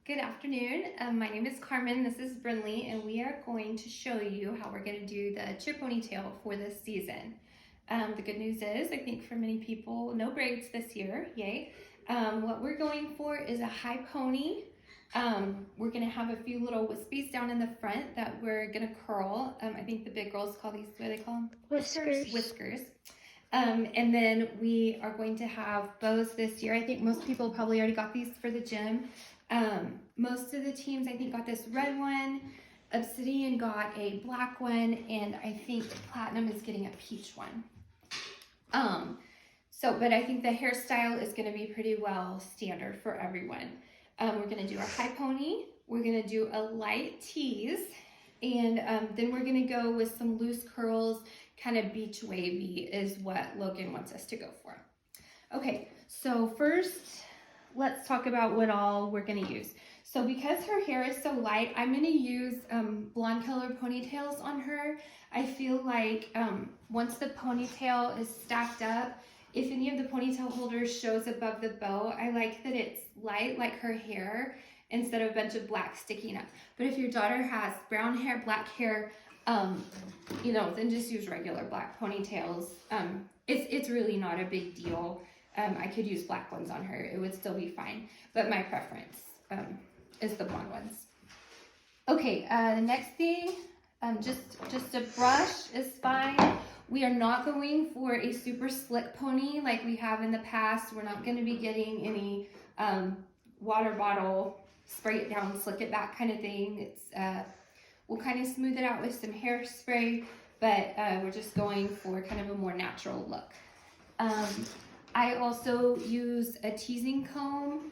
Good afternoon. My name is Carmen. This is Brinley, and we are going to show you how we're going to do the chip ponytail for this season. The good news is, I think for many people, no braids this year, yay. What we're going for is a high pony. We're going to have a few little wispies down in the front that we're going to curl. I think the big girls call these, what do they call them? Whiskers. Whiskers. And then we are going to have bows this year. I think most people probably already got these for the gym. Most of the teams, I think, got this red one. Obsidian got a black one, and I think Platinum is getting a peach one. But I think the hairstyle is going to be pretty well standard for everyone. We're going to do a high pony. We're going to do a light tease, and then we're going to go with some loose curls. Kind of beach wavy is what Logan wants us to go for. Okay, so first, let's talk about what all we're going to use. So because her hair is so light, I'm going to use blonde color ponytails on her. I feel like once the ponytail is stacked up, if any of the ponytail holders shows above the bow, I like that it's light like her hair instead of a bunch of black sticking up. But if your daughter has brown hair, black hair, then just use regular black ponytails. It's really not a big deal. I could use black ones on her. It would still be fine. But my preference is the blonde ones. Okay, the next thing, just a brush is fine. We are not going for a super slick pony like we have in the past. We're not going to be getting any water bottle, spray it down, slick it back kind of thing. We'll kind of smooth it out with some hairspray, but we're just going for kind of a more natural look. I also use a teasing comb.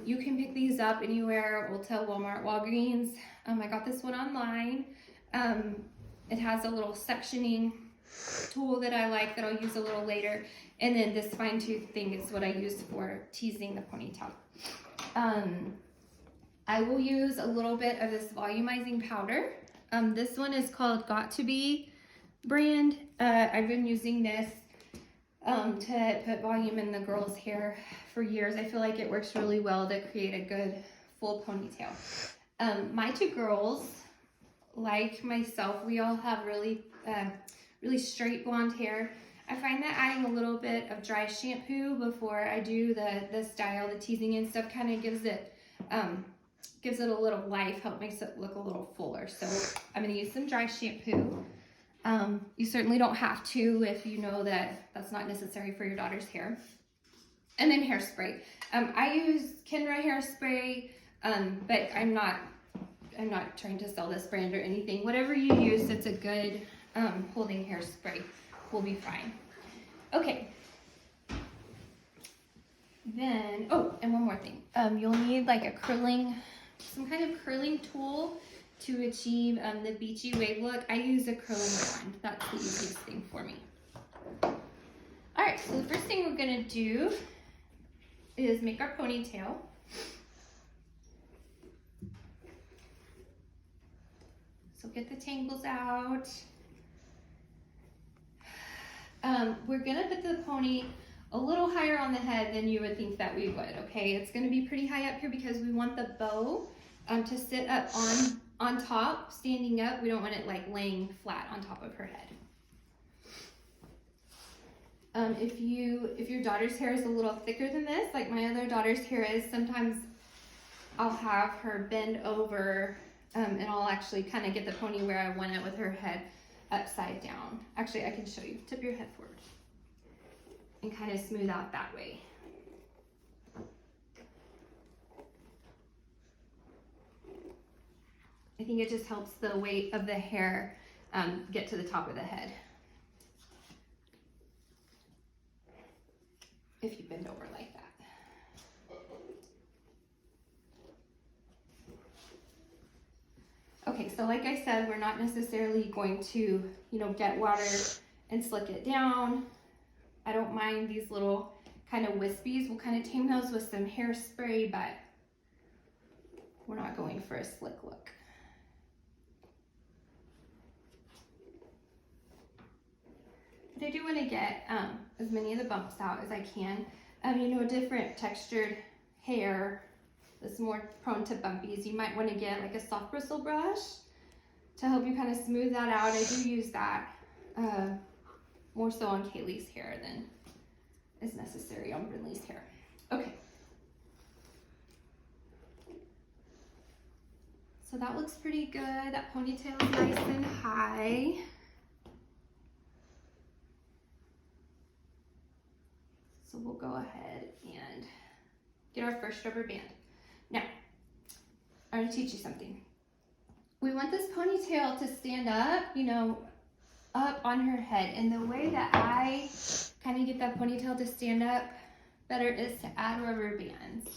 You can pick these up anywhere, Ulta, Walmart, Walgreens. I got this one online. It has a little sectioning tool that I like that I'll use a little later. And then this fine tooth thing is what I use for teasing the ponytail. I will use a little bit of this volumizing powder. This one is called Got To Be brand. I've been using this to put volume in the girls' hair for years. I feel like it works really well to create a good full ponytail. My two girls, like myself, we all have really straight blonde hair. I find that adding a little bit of dry shampoo before I do the style, the teasing and stuff, kind of gives it a little life, makes it look a little fuller. So I'm going to use some dry shampoo. You certainly don't have to if you know that that's not necessary for your daughter's hair. And then hairspray. I use Kenra hairspray, but I'm not trying to sell this brand or anything. Whatever you use, it's a good holding hairspray. Will be fine. Okay. Then, and one more thing. You'll need like some kind of curling tool to achieve the beachy wave look. I use a curling wand. That's the easiest thing for me. All right, so the first thing we're gonna do is make our ponytail. So get the tangles out. We're gonna put the pony a little higher on the head than you would think that we would, okay? It's gonna be pretty high up here because we want the bow to sit up on top, standing up. We don't want it like laying flat on top of her head. If your daughter's hair is a little thicker than this, like my other daughter's hair is, sometimes I'll have her bend over and I'll actually kind of get the pony where I want it with her head upside down. Actually, I can show you. Tip your head forward and kind of smooth out that way. I think it just helps the weight of the hair get to the top of the head. If you bend over like that. Okay, so like I said, we're not necessarily going to, get water and slick it down. I don't mind these little kind of wispies. We'll kind of tame those with some hairspray, but we're not going for a slick look. But I do want to get as many of the bumps out as I can. Different textured hair that's more prone to bumpies, you might want to get like a soft bristle brush to help you kind of smooth that out. I do use that more so on Kaylee's hair than is necessary on Brinley's hair. Okay. So that looks pretty good. That ponytail is nice and high. So we'll go ahead and get our first rubber band. Now, I'm going to teach you something. We want this ponytail to stand up, you know, up on her head. And the way that I kind of get that ponytail to stand up better is to add rubber bands.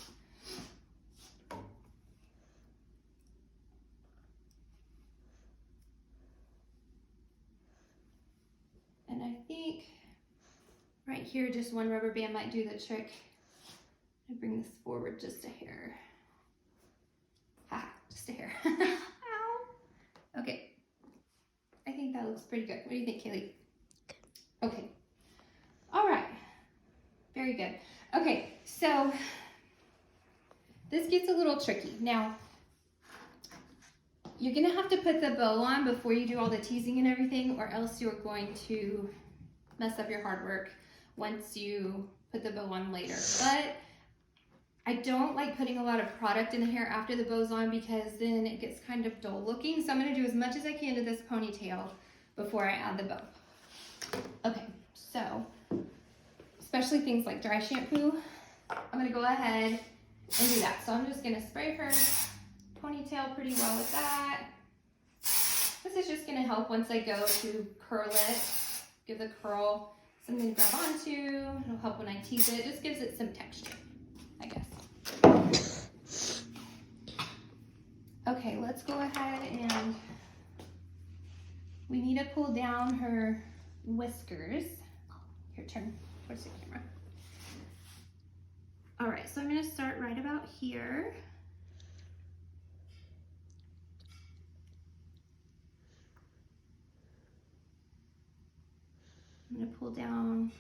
And I think right here, just one rubber band might do the trick. I bring this forward just a hair. Ha, just a hair. Ow. Okay. I think that looks pretty good. What do you think, Kaylee? Okay. All right. Very good. Okay, so this gets a little tricky. Now, you're gonna have to put the bow on before you do all the teasing and everything, or else you're going to mess up your hard work once you put the bow on later. But I don't like putting a lot of product in the hair after the bow's on because then it gets kind of dull looking. So I'm gonna do as much as I can to this ponytail before I add the bow. Okay, so especially things like dry shampoo, I'm gonna go ahead and do that. So I'm just gonna spray her ponytail pretty well with that. This is just gonna help once I go to curl it, give the curl something to grab onto. It'll help when I tease it. It just gives it some texture, I guess. Okay, let's go ahead and we need to pull down her whiskers. Here, turn towards the camera. All right, so I'm gonna start right about here. I'm gonna pull down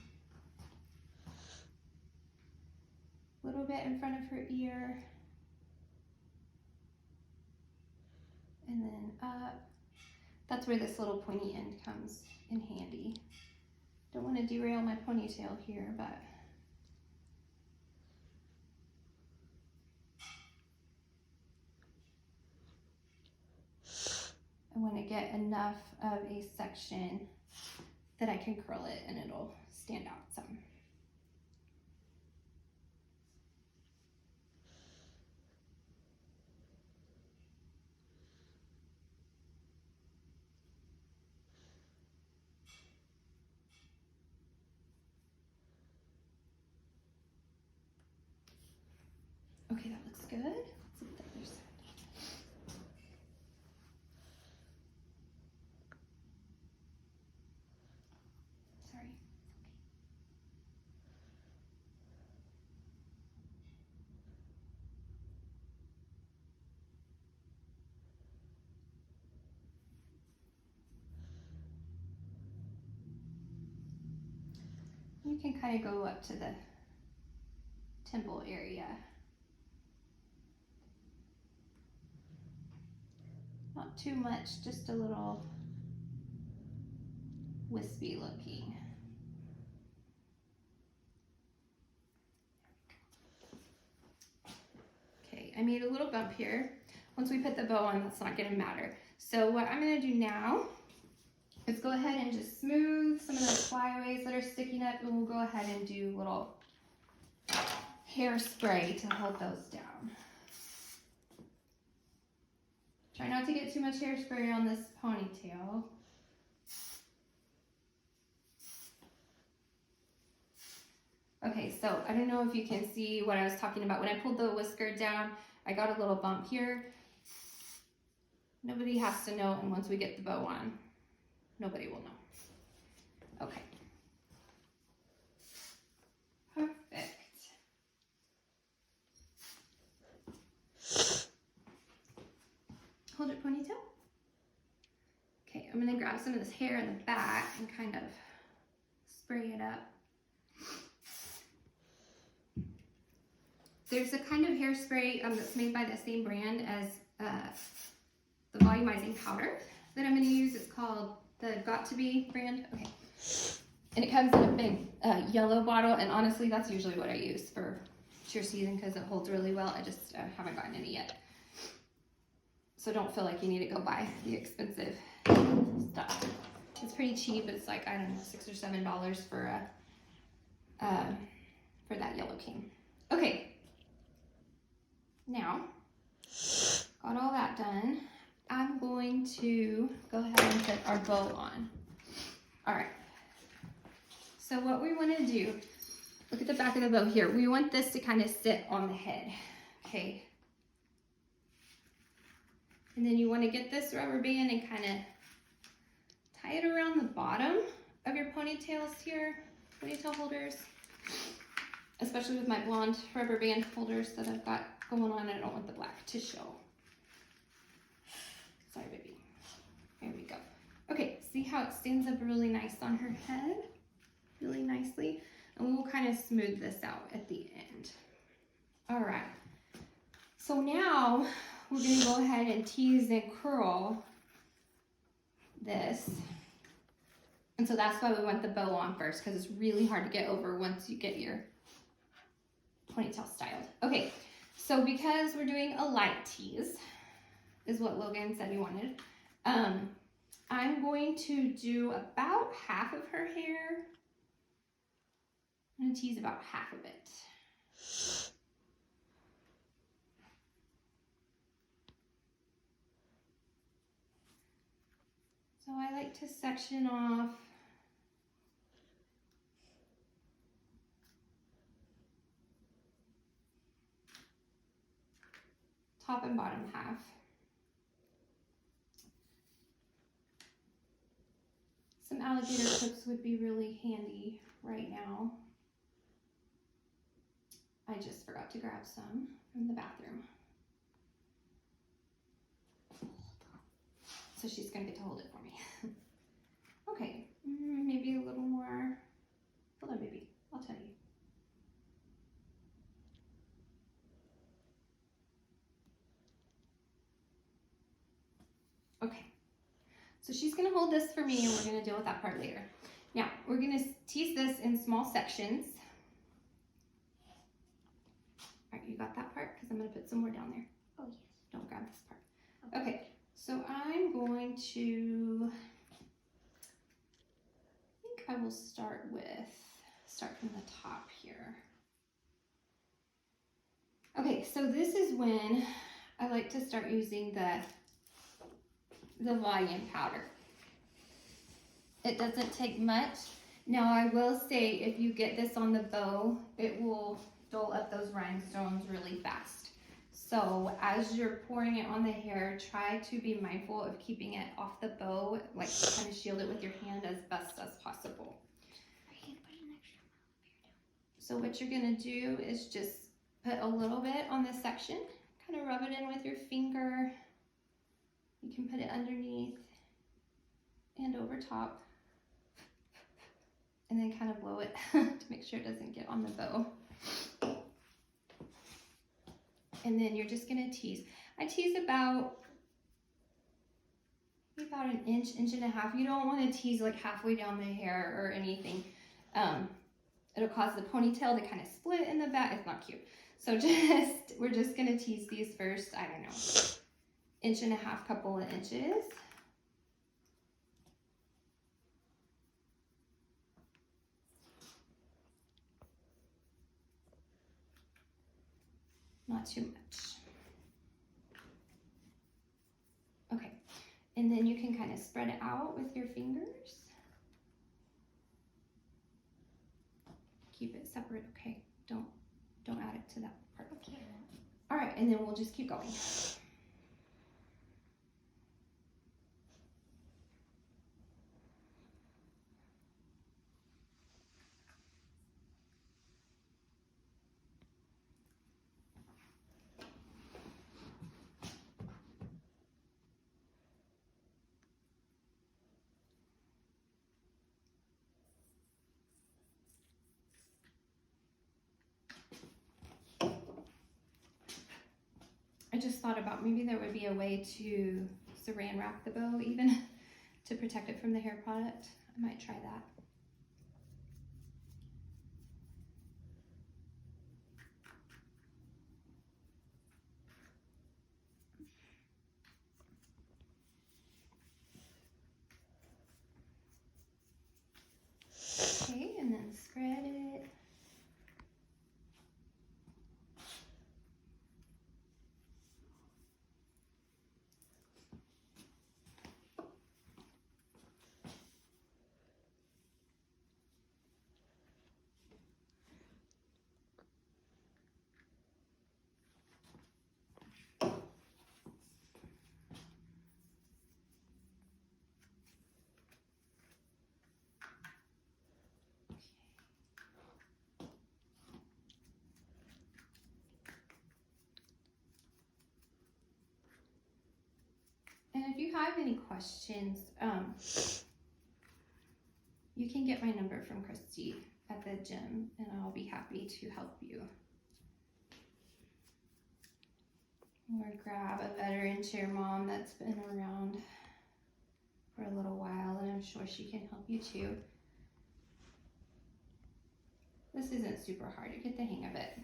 a little bit in front of her ear and then up. That's where this little pointy end comes in handy. Don't want to derail my ponytail here, but I want to get enough of a section that I can curl it and it'll stand out some. Okay, that looks good. Let's look at the other side. Sorry. You can kind of go up to the temple area. Not too much, just a little wispy looking. Okay, I made a little bump here. Once we put the bow on, that's not gonna matter. So what I'm gonna do now is go ahead and just smooth some of those flyaways that are sticking up, and we'll go ahead and do a little hairspray to hold those down. Try not to get too much hairspray on this ponytail. Okay, so I don't know if you can see what I was talking about. When I pulled the whisker down, I got a little bump here. Nobody has to know, and once we get the bow on, nobody will know. Okay. Perfect. Hold it, ponytail. Okay, I'm gonna grab some of this hair in the back and kind of spray it up. there's a kind of hairspray that's made by the same brand as the volumizing powder that I'm going to use. It's called the Got To Be brand. Okay. And it comes in a big yellow bottle, and honestly, that's usually what I use for cheer season because it holds really well. I just haven't gotten any yet. So don't feel like you need to go buy the expensive stuff. It's pretty cheap. It's like, I don't know, $6 or $7 for that yellow cane. Okay. Now, got all that done. I'm going to go ahead and put our bow on. All right. So what we want to do, look at the back of the bow here. We want this to kind of sit on the head, okay? And then you want to get this rubber band and kind of tie it around the bottom of your ponytails here, ponytail holders, especially with my blonde rubber band holders that I've got going on. I don't want the black to show. Sorry, baby. There we go. Okay, see how it stands up really nice on her head? Really nicely. And we'll kind of smooth this out at the end. All right. So now we're going to go ahead and tease and curl this. And so that's why we want the bow on first, because it's really hard to get over once you get your ponytail styled. Okay, so because we're doing a light tease, is what Logan said he wanted, I'm going to do about half of her hair. I'm going to tease about half of it. So I like to section off top and bottom half. Some alligator clips would be really handy right now. I just forgot to grab some from the bathroom. So she's gonna get to hold it for me. Okay, maybe a little more. Hold on, baby, I'll tell you. Okay, so she's gonna hold this for me and we're gonna deal with that part later. Now, we're gonna tease this in small sections. All right, you got that part? Because I'm gonna put some more down there. Oh, yes. Don't grab this part. Okay, so I'm going to, I think I will start from the top here. Okay, so this is when I like to start using the volume powder. It doesn't take much. Now I will say if you get this on the bow, it will dull up those rhinestones really fast. So as you're pouring it on the hair, try to be mindful of keeping it off the bow, like kind of shield it with your hand as best as possible. I can put an extra amount of hair down. So what you're gonna do is just put a little bit on this section, kind of rub it in with your finger. You can put it underneath and over top, and then kind of blow it to make sure it doesn't get on the bow. And then you're just gonna tease. I tease about an inch, inch and a half. You don't want to tease like halfway down the hair or anything. It'll cause the ponytail to kind of split in the back. It's not cute. So we're just gonna tease these first, I don't know, inch and a half, couple of inches. Not too much. Okay, and then you can kind of spread it out with your fingers. Keep it separate, okay? Don't add it to that part. Okay. All right, and then we'll just keep going. just thought about maybe there would be a way to saran wrap the bow even to protect it from the hair product. I might try that. Okay, and then spread it. And if you have any questions, you can get my number from Christy at the gym, and I'll be happy to help you. Or grab a veteran chair mom that's been around for a little while, and I'm sure she can help you too. This isn't super hard. You get the hang of it.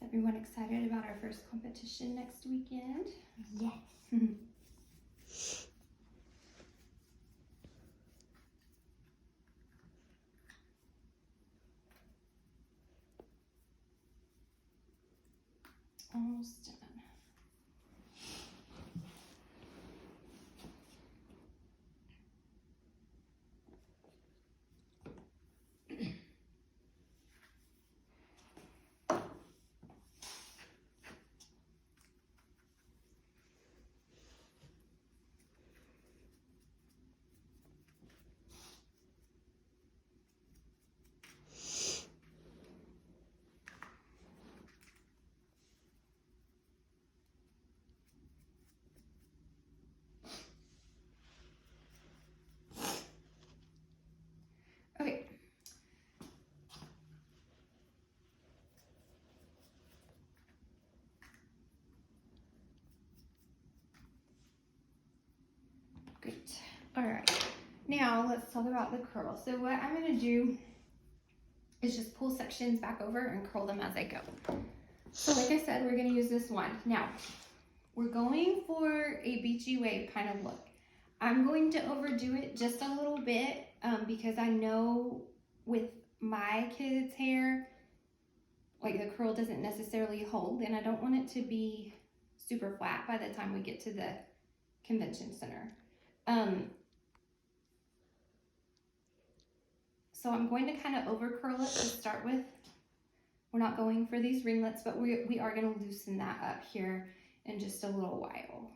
Everyone excited about our first competition next weekend? Yes. Almost done. Okay. Great. All right. Now let's talk about the curl. So what I'm going to do is just pull sections back over and curl them as I go. So like I said, we're going to use this one. Now, we're going for a beachy wave kind of look. I'm going to overdo it just a little bit because I know with my kids' hair, like the curl doesn't necessarily hold, and I don't want it to be super flat by the time we get to the convention center. So I'm going to kind of over curl it to start with. We're not going for these ringlets, but we are going to loosen that up here in just a little while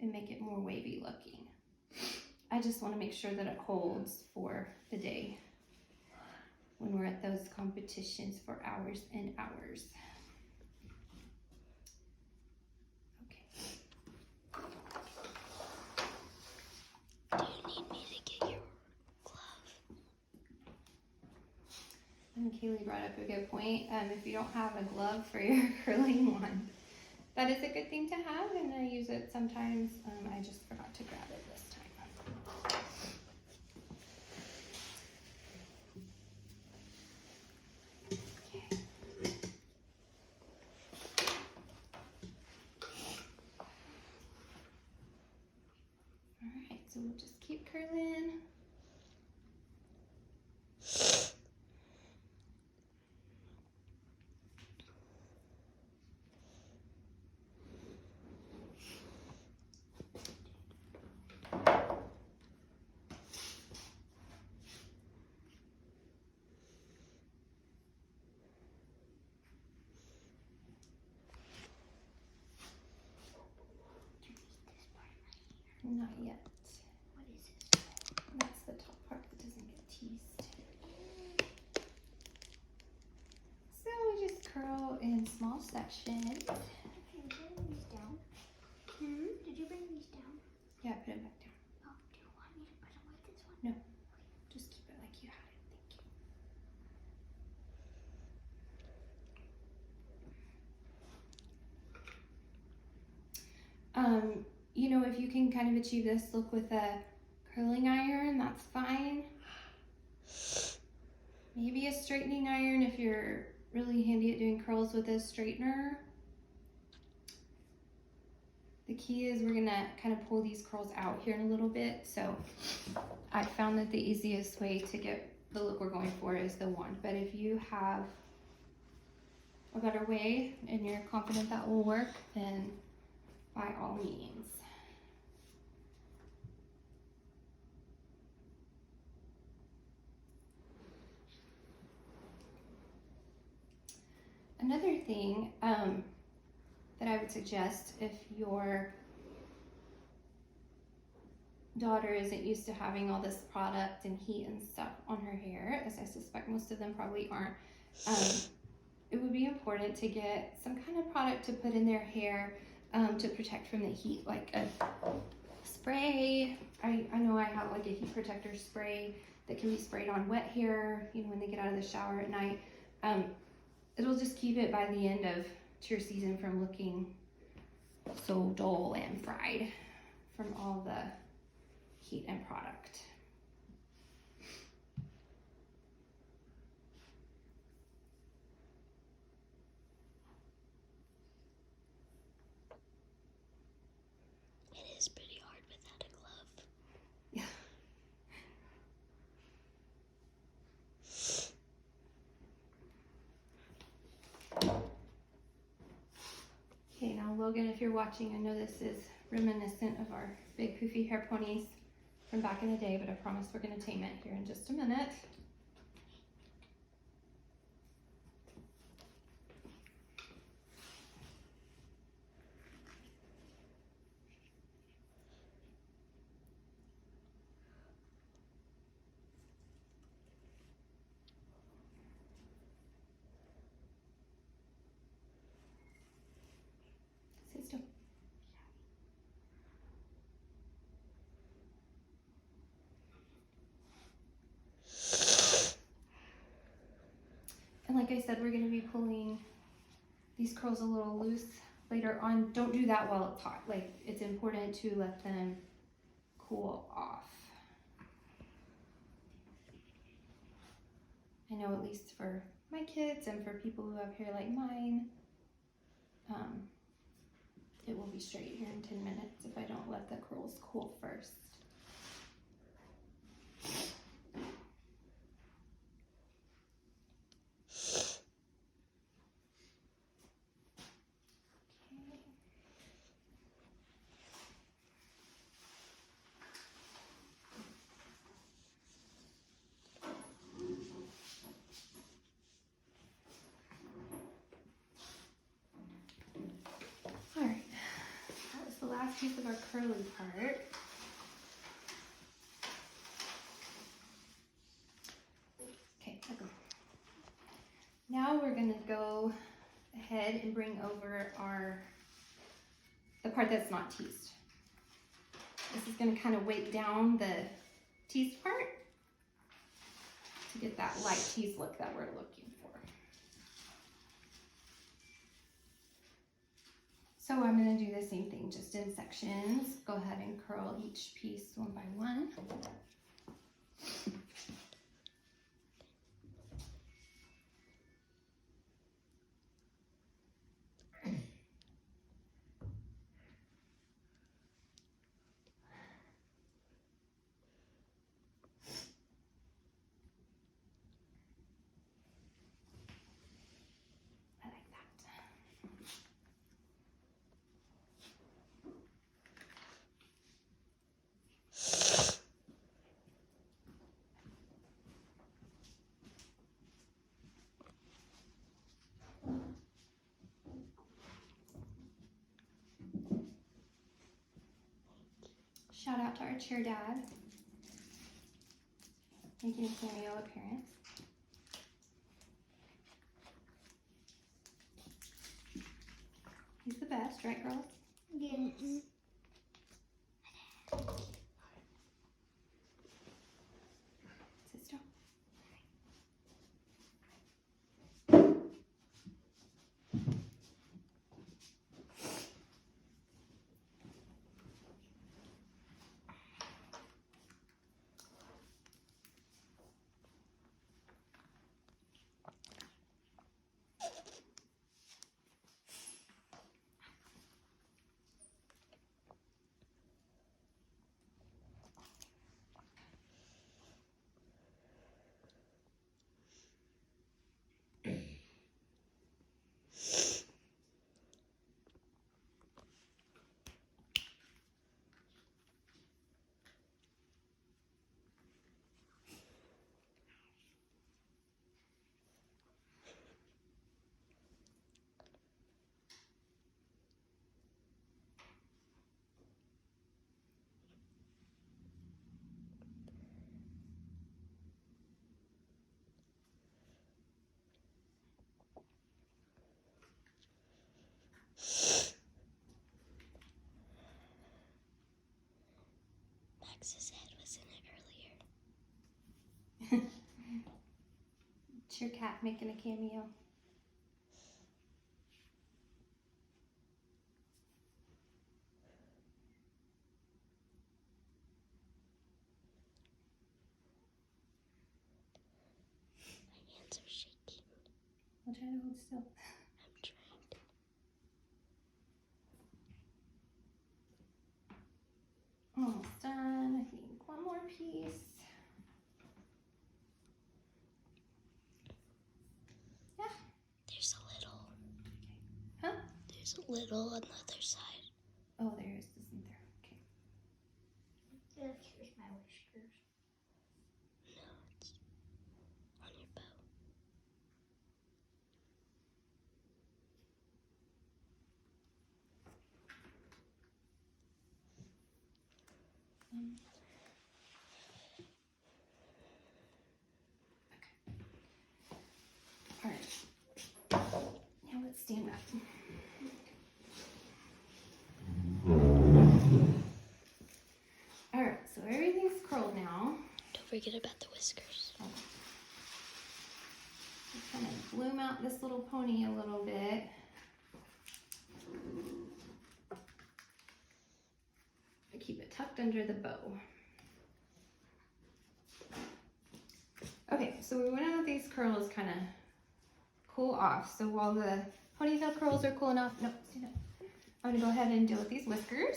and make it more wavy looking. I just want to make sure that it holds for the day when we're at those competitions for hours and hours. Do you need me to get your glove? And Kaylee brought up a good point. If you don't have a glove for your curling one, that is a good thing to have, and I use it sometimes. I just forgot to grab it this time. Okay. All right, so we'll just keep curling. Not yet. What is this? That's the top part that doesn't get teased. So we just curl in small sections. Okay, bring these down. Did you bring these down? Yeah, put it back down. Oh, do you want me to put them like this one? No. Just keep it like you had it. Thank you. You know, if you can kind of achieve this look with a curling iron, that's fine. Maybe a straightening iron if you're really handy at doing curls with a straightener. The key is we're gonna kind of pull these curls out here in a little bit. So I found that the easiest way to get the look we're going for is the wand. But if you have a better way and you're confident that will work, then by all means. Another thing that I would suggest if your daughter isn't used to having all this product and heat and stuff on her hair, as I suspect most of them probably aren't, it would be important to get some kind of product to put in their hair to protect from the heat, like a spray. I know I have like a heat protector spray that can be sprayed on wet hair, you know, when they get out of the shower at night. It'll just keep it by the end of tear season from looking so dull and fried from all the heat and product. It is pretty hard without a glove. Yeah. Okay, now Logan, if you're watching, I know this is reminiscent of our big poofy hair ponies from back in the day, but I promise we're gonna tame it here in just a minute. Sit still. And like I said, we're going to be pulling these curls a little loose later on. Don't do that while it's hot. Like, it's important to let them cool off. I know, at least for my kids and for people who have hair like mine, it will be straight here in 10 minutes if I don't let the curls cool first. All right, that was the last piece of our curly part. Okay, now we're gonna go ahead and bring over the part that's not teased. This is gonna kind of weight down the teased part to get that light tease look that we're looking for. So I'm gonna do the same thing, just in sections. Go ahead and curl each piece one by one. I like that. Shout out to our chair dad, making a cameo appearance. He's the best, right, girls? Yes. Sit still. Max's head was in it earlier. It's your cat making a cameo. My hands are shaking. I'll try to hold still. I'm trying to. Almost done. I think one more piece. Yeah. There's a little. Huh? There's a little on the other side. Oh, there is, isn't there? Okay. Here's my whiskers. No, it's on your bow. All right. Now let's stand up. All right, so everything's curled now. Don't forget about the whiskers. Kind of bloom out this little pony a little bit. I keep it tucked under the bow. Okay, so we want to let these curls kind of cool off. So while the ponytail curls are cooling off, no, stand up. I'm gonna go ahead and deal with these whiskers.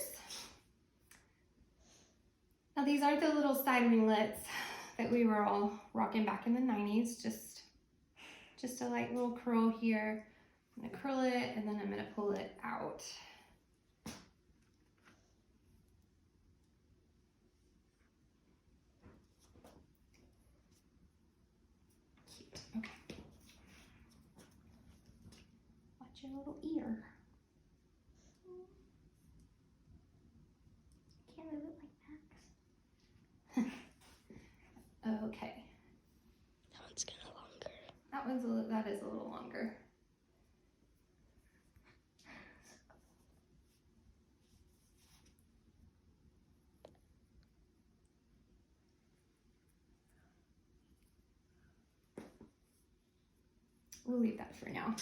Now these are the little side ringlets that we were all rocking back in the 90s. Just a light little curl here. I'm gonna curl it and then I'm gonna pull it out. Cute, okay. Watch your little ear. Can't move it like Max. Okay. That one's kind of longer. That is a little longer. We'll leave that for now.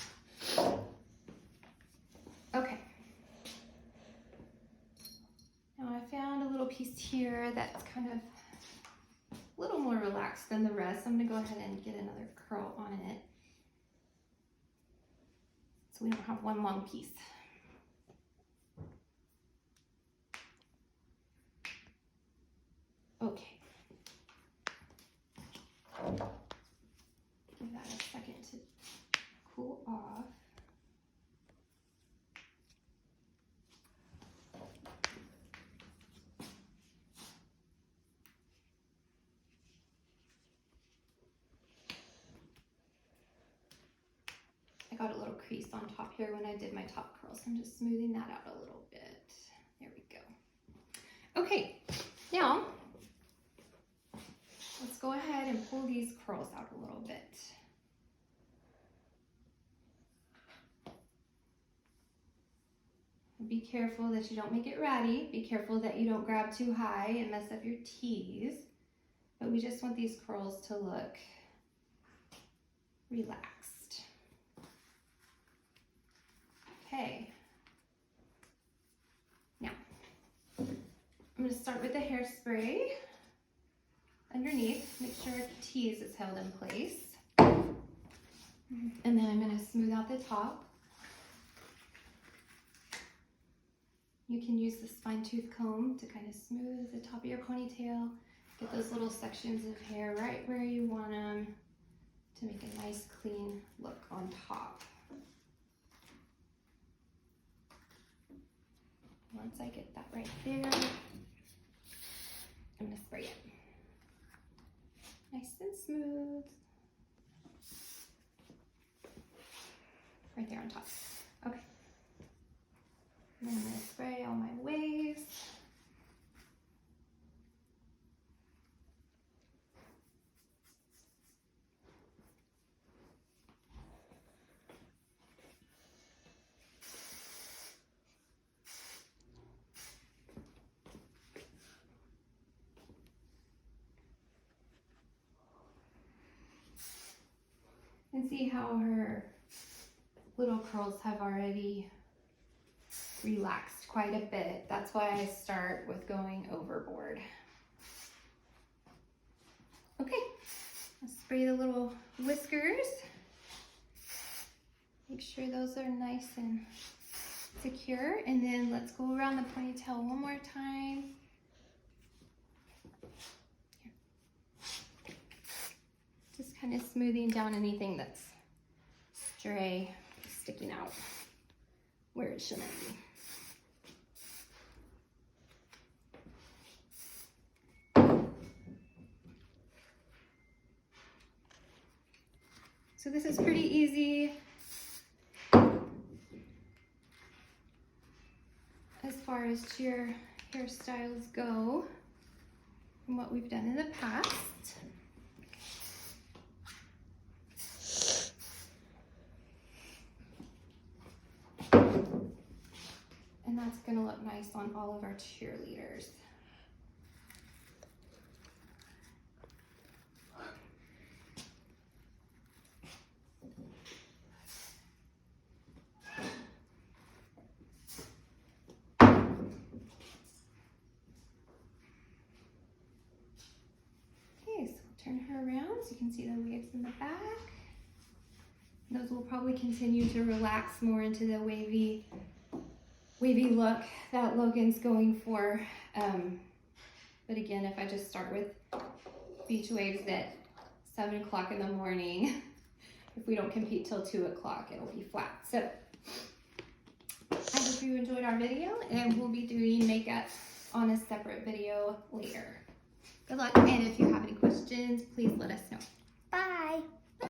Okay. Now I found a little piece here that's kind of a little more relaxed than the rest. I'm gonna go ahead and get another curl on it so we don't have one long piece. Okay. Give that a second to cool off. I got a little crease on top here when I did my top curls. I'm just smoothing that out a little bit. There we go. Okay, Now, let's go ahead and pull these curls out a little bit. Be careful that you don't make it ratty. Be careful that you don't grab too high and mess up your tees. But we just want these curls to look relaxed. Okay. Now, I'm going to start with the hairspray underneath. Make sure the tease is held in place. And then I'm going to smooth out the top. You can use this fine-tooth comb to kind of smooth the top of your ponytail. Get those little sections of hair right where you want them to make a nice clean look on top. Once I get that right there, I'm going to spray it. Nice and smooth. Right there on top. Okay. And then I'm going to spray all my waves. And see how her little curls have already relaxed quite a bit. That's why I start with going overboard. Okay, I'll spray the little whiskers. Make sure those are nice and secure. And then let's go around the ponytail one more time. Just kind of smoothing down anything that's stray, sticking out where it shouldn't be. So this is pretty easy as far as your hairstyles go from what we've done in the past. And that's gonna look nice on all of our cheerleaders. Okay, so we'll turn her around so you can see the waves in the back. Those will probably continue to relax more into the wavy look that Logan's going for. But again, if I just start with beach waves at 7 o'clock in the morning, if we don't compete till 2 o'clock, it'll be flat. So I hope you enjoyed our video, and we'll be doing makeup on a separate video later. Good luck, and if you have any questions, please let us know. Bye.